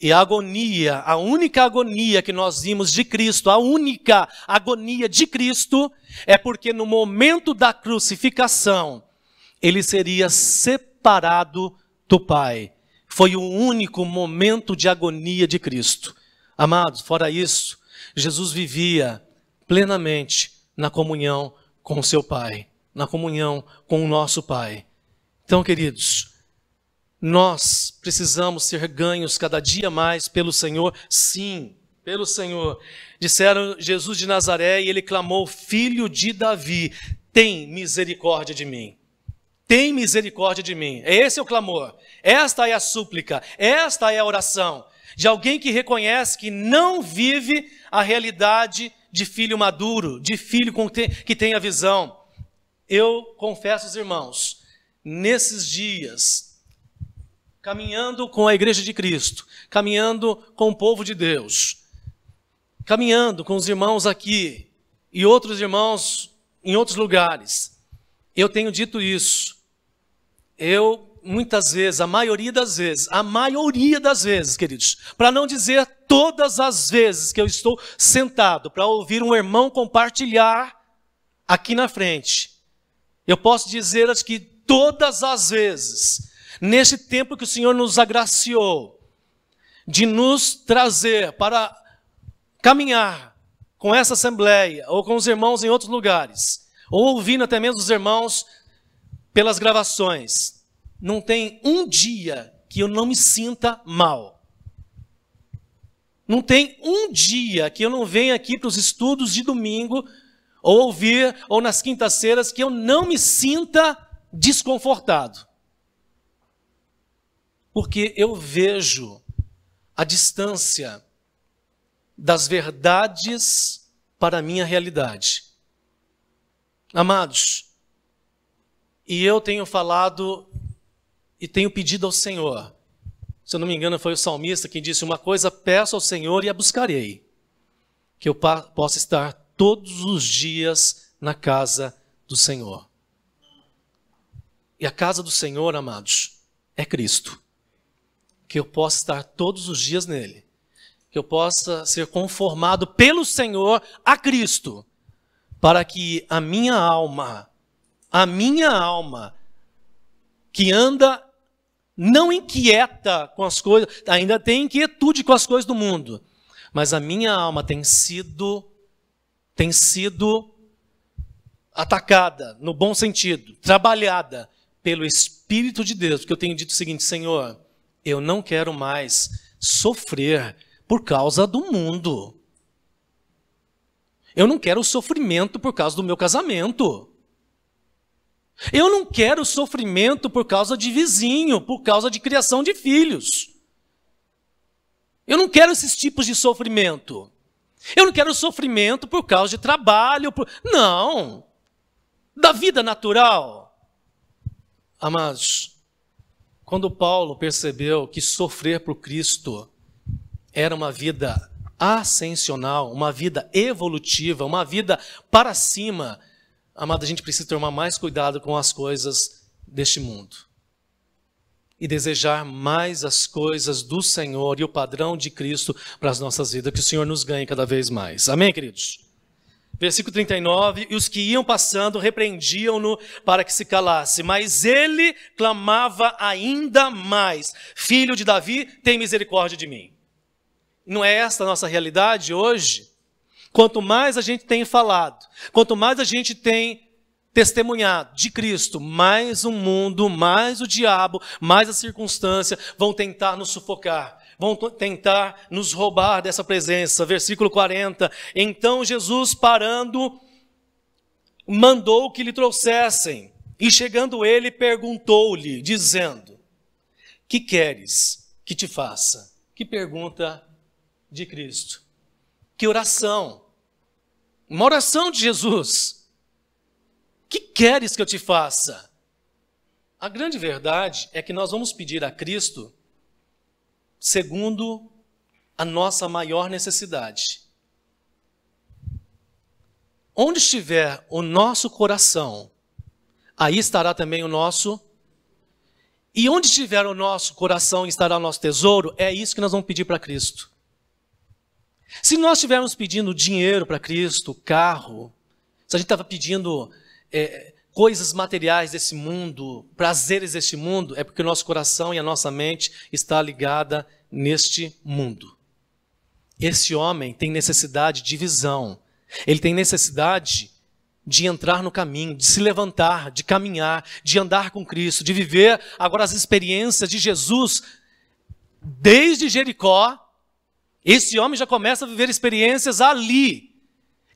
E a agonia, a única agonia que nós vimos de Cristo, a única agonia de Cristo, é porque no momento da crucificação, ele seria separado do Pai. Foi o único momento de agonia de Cristo. Amados, fora isso, Jesus vivia plenamente na comunhão com o seu Pai, na comunhão com o nosso Pai. Então, queridos, nós precisamos ser ganhos cada dia mais pelo Senhor, sim, pelo Senhor. Disseram Jesus de Nazaré e ele clamou, Filho de Davi, tem misericórdia de mim. Tem misericórdia de mim. Esse é o clamor, esta é a súplica, esta é a oração de alguém que reconhece que não vive a realidade de filho maduro, de filho que tem a visão. Eu confesso aos irmãos, nesses dias, caminhando com a Igreja de Cristo, caminhando com o povo de Deus, caminhando com os irmãos aqui e outros irmãos em outros lugares, eu tenho dito isso. Eu, muitas vezes, a maioria das vezes, queridos, para não dizer todas as vezes que eu estou sentado para ouvir um irmão compartilhar aqui na frente, eu posso dizer que todas as vezes, nesse tempo que o Senhor nos agraciou, de nos trazer para caminhar com essa assembleia, ou com os irmãos em outros lugares, ou ouvindo até mesmo os irmãos pelas gravações, não tem um dia que eu não me sinta mal. Não tem um dia que eu não venha aqui para os estudos de domingo, ou ouvir, ou nas quintas-feiras, que eu não me sinta desconfortado. Porque eu vejo a distância das verdades para a minha realidade. Amados, e eu tenho falado e tenho pedido ao Senhor. Se eu não me engano, foi o salmista que disse: uma coisa peço ao Senhor e a buscarei, que eu possa estar todos os dias na casa do Senhor. E a casa do Senhor, amados, é Cristo. Que eu possa estar todos os dias nele. Que eu possa ser conformado pelo Senhor a Cristo. Para que a minha alma, que anda não inquieta com as coisas, ainda tem inquietude com as coisas do mundo, mas a minha alma tem sido atacada, no bom sentido, trabalhada pelo Espírito de Deus, porque eu tenho dito o seguinte: Senhor, eu não quero mais sofrer por causa do mundo. Eu não quero sofrimento por causa do meu casamento. Eu não quero sofrimento por causa de vizinho, por causa de criação de filhos. Eu não quero esses tipos de sofrimento. Eu não quero sofrimento por causa de trabalho. Não. Da vida natural. Amados, quando Paulo percebeu que sofrer por Cristo era uma vida ascensional, uma vida evolutiva, uma vida para cima, amado, a gente precisa tomar mais cuidado com as coisas deste mundo. E desejar mais as coisas do Senhor e o padrão de Cristo para as nossas vidas, que o Senhor nos ganhe cada vez mais. Amém, queridos? Versículo 39, e os que iam passando repreendiam-no para que se calasse, mas ele clamava ainda mais: Filho de Davi, tem misericórdia de mim. Não é esta a nossa realidade hoje? Quanto mais a gente tem falado, quanto mais a gente tem testemunhado de Cristo, mais o mundo, mais o diabo, mais a circunstância vão tentar nos sufocar, vão tentar nos roubar dessa presença. Versículo 40, então Jesus, parando, mandou que lhe trouxessem, e chegando ele, perguntou-lhe, dizendo: que queres que te faça? Que pergunta de Cristo. Que oração. Uma oração de Jesus. Que queres que eu te faça? A grande verdade é que nós vamos pedir a Cristo segundo a nossa maior necessidade. Onde estiver o nosso coração, aí estará também o nosso. E onde estiver o nosso coração, estará o nosso tesouro. É isso que nós vamos pedir para Cristo. Se nós estivermos pedindo dinheiro para Cristo, carro, se a gente estava pedindo coisas materiais desse mundo, prazeres deste mundo, é porque o nosso coração e a nossa mente está ligada neste mundo. Esse homem tem necessidade de visão, ele tem necessidade de entrar no caminho, de se levantar, de caminhar, de andar com Cristo, de viver agora as experiências de Jesus desde Jericó. Esse homem já começa a viver experiências ali,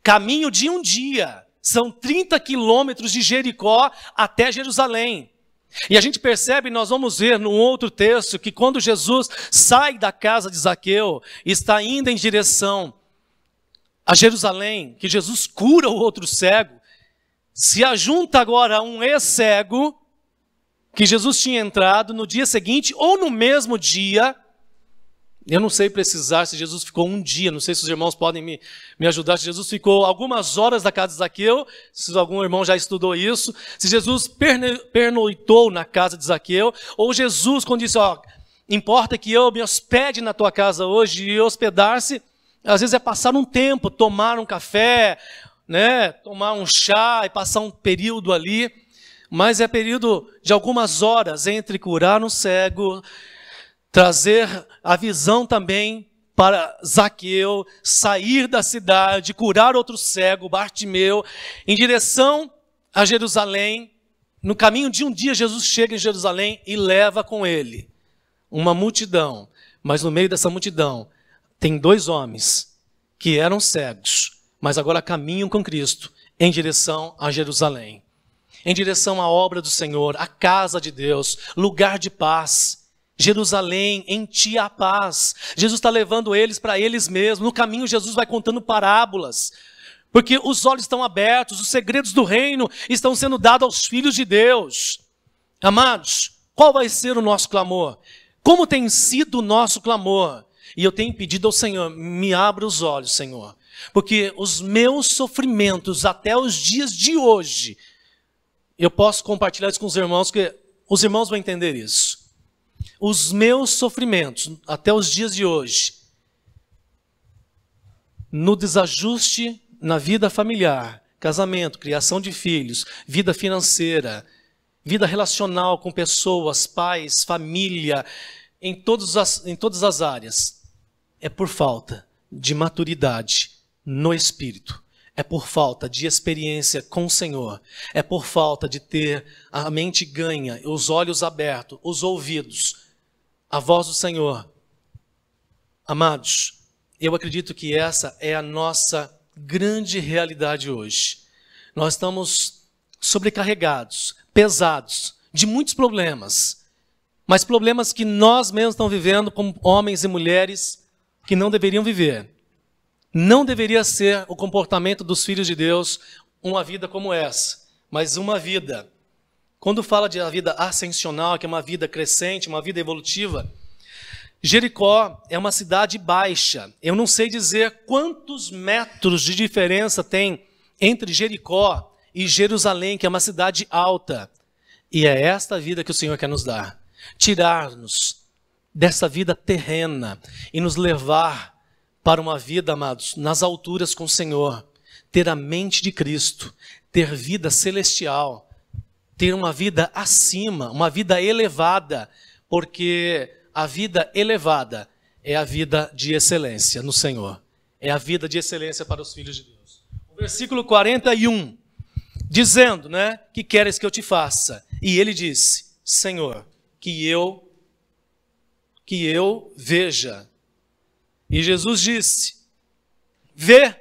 caminho de um dia. São 30 quilômetros de Jericó até Jerusalém. E a gente percebe, nós vamos ver num outro texto, que quando Jesus sai da casa de Zaqueu, está indo em direção a Jerusalém, que Jesus cura o outro cego, se ajunta agora um ex-cego, que Jesus tinha entrado no dia seguinte, ou no mesmo dia. Eu não sei precisar se Jesus ficou um dia, não sei se os irmãos podem me ajudar, se Jesus ficou algumas horas na casa de Zaqueu, se algum irmão já estudou isso, se Jesus pernoitou na casa de Zaqueu, ou Jesus, quando disse, importa que eu me hospede na tua casa hoje, e hospedar-se, às vezes é passar um tempo, tomar um café, né, tomar um chá e passar um período ali, mas é período de algumas horas entre curar um cego, trazer a visão também para Zaqueu, sair da cidade, curar outro cego, Bartimeu, em direção a Jerusalém. No caminho de um dia, Jesus chega em Jerusalém e leva com ele uma multidão. Mas no meio dessa multidão, tem 2 homens que eram cegos, mas agora caminham com Cristo em direção a Jerusalém. Em direção à obra do Senhor, à casa de Deus, lugar de paz. Jerusalém, em ti há paz. Jesus está levando eles para eles mesmos. No caminho, Jesus vai contando parábolas, porque os olhos estão abertos, os segredos do reino estão sendo dados aos filhos de Deus. Amados, Qual vai ser o nosso clamor? Como tem sido o nosso clamor? E eu tenho pedido ao Senhor, me abra os olhos, Senhor. Porque os meus sofrimentos até os dias de hoje, eu posso compartilhar isso com os irmãos, porque os irmãos vão entender isso. Os meus sofrimentos até os dias de hoje, no desajuste na vida familiar, casamento, criação de filhos, vida financeira, vida relacional com pessoas, pais, família, em todas as áreas, é por falta de maturidade no Espírito, é por falta de experiência com o Senhor, é por falta de ter a mente ganha, os olhos abertos, os ouvidos, a voz do Senhor. Amados, eu acredito que essa é a nossa grande realidade hoje. Nós estamos sobrecarregados, pesados, de muitos problemas, mas problemas que nós mesmos estamos vivendo como homens e mulheres que não deveriam viver. Não deveria ser o comportamento dos filhos de Deus uma vida como essa, mas uma vida. Quando fala de a vida ascensional, que é uma vida crescente, uma vida evolutiva, Jericó é uma cidade baixa. Eu não sei dizer quantos metros de diferença tem entre Jericó e Jerusalém, que é uma cidade alta. E é esta vida que o Senhor quer nos dar. Tirar-nos dessa vida terrena e nos levar para uma vida, amados, nas alturas com o Senhor. Ter a mente de Cristo, ter vida celestial, ter uma vida acima, uma vida elevada, porque a vida elevada é a vida de excelência no Senhor. É a vida de excelência para os filhos de Deus. O versículo 41, dizendo, que queres que eu te faça? E ele disse, Senhor, que eu veja. E Jesus disse, vê,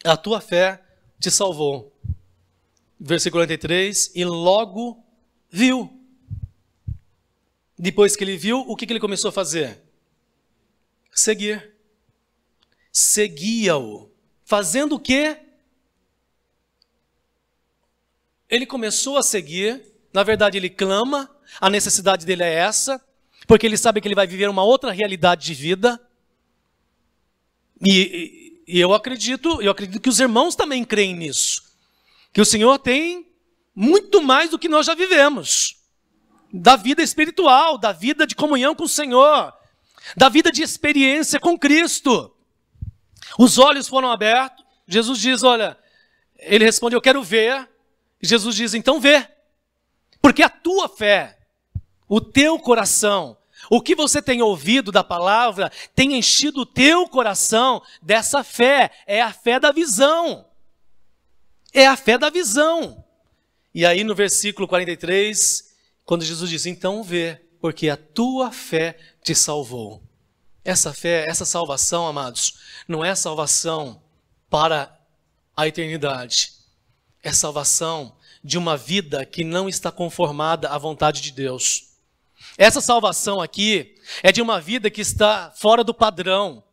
a tua fé te salvou. Versículo 43, e logo viu. Depois que ele viu, o que ele começou a fazer? Seguir. Seguia-o. Fazendo o quê? Ele começou a seguir. Na verdade, ele clama. A necessidade dele é essa. Porque ele sabe que ele vai viver uma outra realidade de vida. E eu acredito que os irmãos também creem nisso. Que o Senhor tem muito mais do que nós já vivemos. Da vida espiritual, da vida de comunhão com o Senhor, da vida de experiência com Cristo. Os olhos foram abertos, Jesus diz, olha, ele responde, eu quero ver. Jesus diz, então vê, porque a tua fé, o teu coração, o que você tem ouvido da palavra, tem enchido o teu coração dessa fé, é a fé da visão. É a fé da visão. E aí no versículo 43, quando Jesus diz, então vê, porque a tua fé te salvou. Essa fé, essa salvação, amados, não é salvação para a eternidade. É salvação de uma vida que não está conformada à vontade de Deus. Essa salvação aqui é de uma vida que está fora do padrão,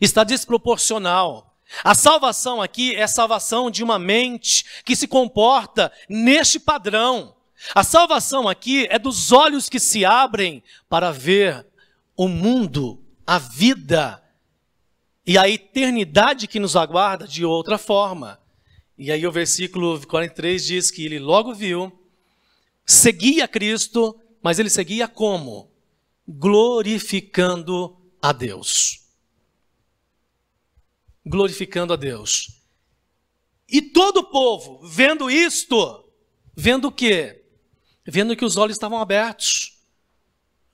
está desproporcional. A salvação aqui é a salvação de uma mente que se comporta neste padrão. A salvação aqui é dos olhos que se abrem para ver o mundo, a vida e a eternidade que nos aguarda de outra forma. E aí o versículo 43 diz que ele logo viu, seguia Cristo, mas ele seguia como? Glorificando a Deus. Glorificando a Deus. E todo o povo, vendo isto, vendo o quê? Vendo que os olhos estavam abertos.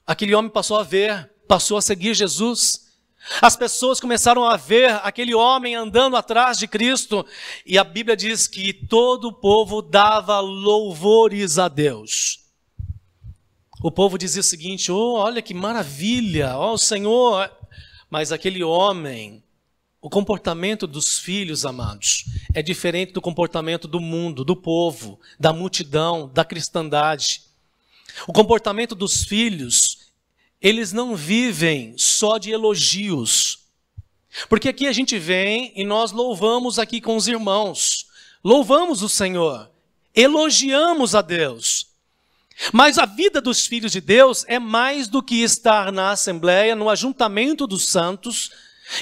Aquele homem passou a ver, passou a seguir Jesus. As pessoas começaram a ver aquele homem andando atrás de Cristo. E a Bíblia diz que todo o povo dava louvores a Deus. O povo dizia o seguinte, olha que maravilha, o Senhor. Mas aquele homem, o comportamento dos filhos, amados, é diferente do comportamento do mundo, do povo, da multidão, da cristandade. O comportamento dos filhos, eles não vivem só de elogios. Porque aqui a gente vem e nós louvamos aqui com os irmãos. Louvamos o Senhor, elogiamos a Deus. Mas a vida dos filhos de Deus é mais do que estar na assembleia, no ajuntamento dos santos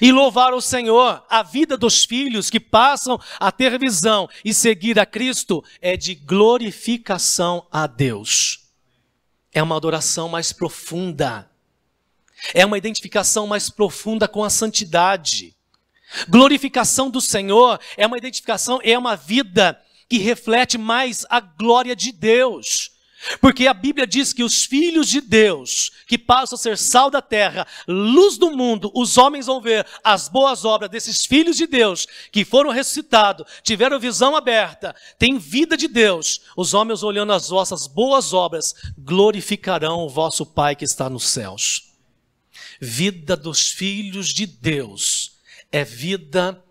e louvar o Senhor. A vida dos filhos que passam a ter visão e seguir a Cristo é de glorificação a Deus. É uma adoração mais profunda. É uma identificação mais profunda com a santidade. Glorificação do Senhor é uma identificação, é uma vida que reflete mais a glória de Deus. Porque a Bíblia diz que os filhos de Deus, que passam a ser sal da terra, luz do mundo, os homens vão ver as boas obras desses filhos de Deus, que foram ressuscitados, tiveram visão aberta, têm vida de Deus. Os homens, olhando as vossas boas obras, glorificarão o vosso Pai que está nos céus. Vida dos filhos de Deus é vida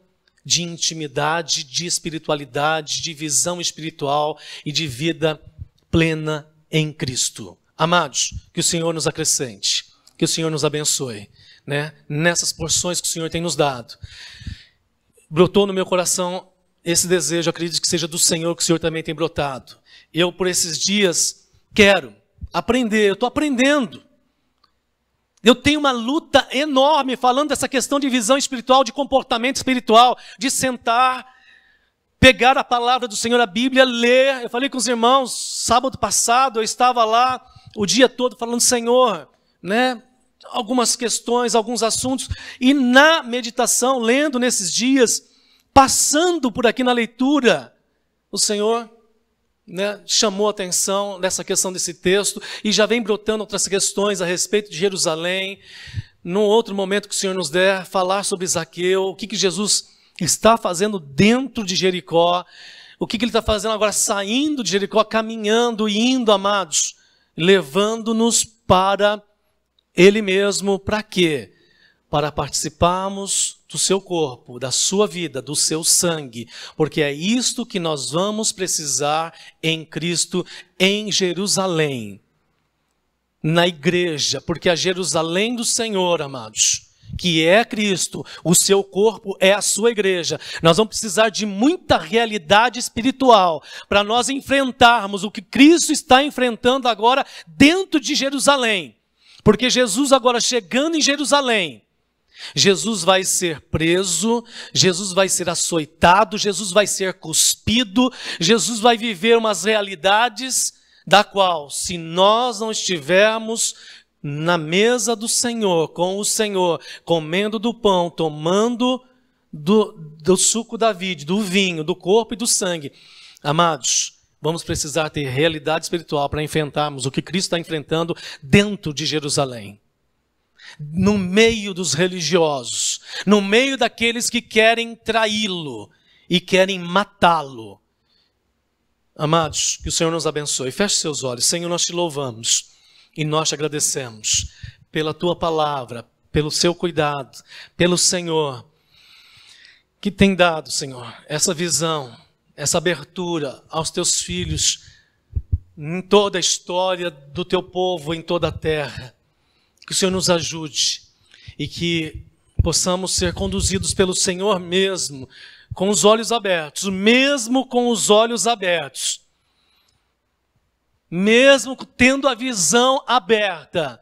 de intimidade, de espiritualidade, de visão espiritual e de vida plena em Cristo. Amados, que o Senhor nos acrescente, que o Senhor nos abençoe, né? Nessas porções que o Senhor tem nos dado. Brotou no meu coração esse desejo, acredito que seja do Senhor, que o Senhor também tem brotado. Eu, por esses dias, quero aprender, eu estou aprendendo. Eu tenho uma luta enorme falando dessa questão de visão espiritual, de comportamento espiritual, de sentar, pegar a palavra do Senhor, a Bíblia, ler. Eu falei com os irmãos, sábado passado, eu estava lá o dia todo falando, Senhor, né? Algumas questões, alguns assuntos. E na meditação, lendo nesses dias, passando por aqui na leitura, o Senhor, né, chamou a atenção nessa questão desse texto e já vem brotando outras questões a respeito de Jerusalém. Num outro momento que o Senhor nos der, falar sobre Zaqueu, o que Jesus está fazendo dentro de Jericó, o que ele está fazendo agora saindo de Jericó, caminhando e indo, amados, levando-nos para Ele mesmo, para quê? Para participarmos do seu corpo, da sua vida, do seu sangue, porque é isto que nós vamos precisar em Cristo, em Jerusalém, na igreja, porque a Jerusalém do Senhor, amados, que é Cristo, o seu corpo é a sua igreja. Nós vamos precisar de muita realidade espiritual para nós enfrentarmos o que Cristo está enfrentando agora dentro de Jerusalém. Porque Jesus agora chegando em Jerusalém, Jesus vai ser preso, Jesus vai ser açoitado, Jesus vai ser cuspido, Jesus vai viver umas realidades da qual, se nós não estivermos na mesa do Senhor, com o Senhor, comendo do pão, tomando do suco da vide, do vinho, do corpo e do sangue, amados, vamos precisar ter realidade espiritual para enfrentarmos o que Cristo está enfrentando dentro de Jerusalém. No meio dos religiosos, no meio daqueles que querem traí-lo e querem matá-lo. Amados, que o Senhor nos abençoe. Feche seus olhos. Senhor, nós te louvamos e nós te agradecemos pela tua palavra, pelo seu cuidado, pelo Senhor, que tem dado, Senhor, essa visão, essa abertura aos teus filhos em toda a história do teu povo, em toda a terra. Que o Senhor nos ajude e que possamos ser conduzidos pelo Senhor mesmo, com os olhos abertos, mesmo com os olhos abertos, mesmo tendo a visão aberta,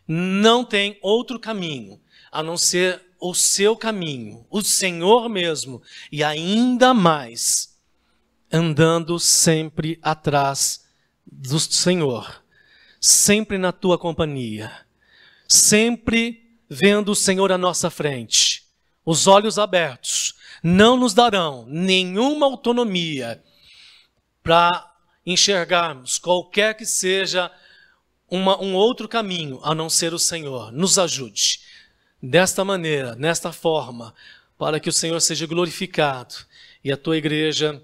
não tem outro caminho a não ser o seu caminho, o Senhor mesmo, e ainda mais, andando sempre atrás do Senhor, sempre na tua companhia, sempre vendo o Senhor à nossa frente. Os olhos abertos não nos darão nenhuma autonomia para enxergarmos qualquer que seja um outro caminho a não ser o Senhor. Nos ajude desta maneira, nesta forma, para que o Senhor seja glorificado e a tua igreja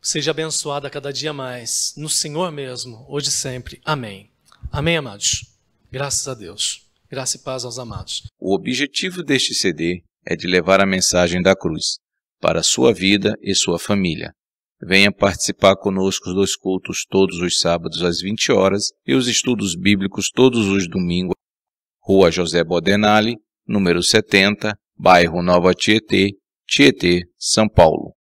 seja abençoada cada dia mais, no Senhor mesmo, hoje e sempre. Amém. Amém, amados? Graças a Deus. Graça e paz aos amados. O objetivo deste CD é de levar a mensagem da cruz para a sua vida e sua família. Venha participar conosco dos cultos todos os sábados às 20 horas e os estudos bíblicos todos os domingos. Rua José Bodenali, número 70, bairro Nova Tietê, Tietê, São Paulo.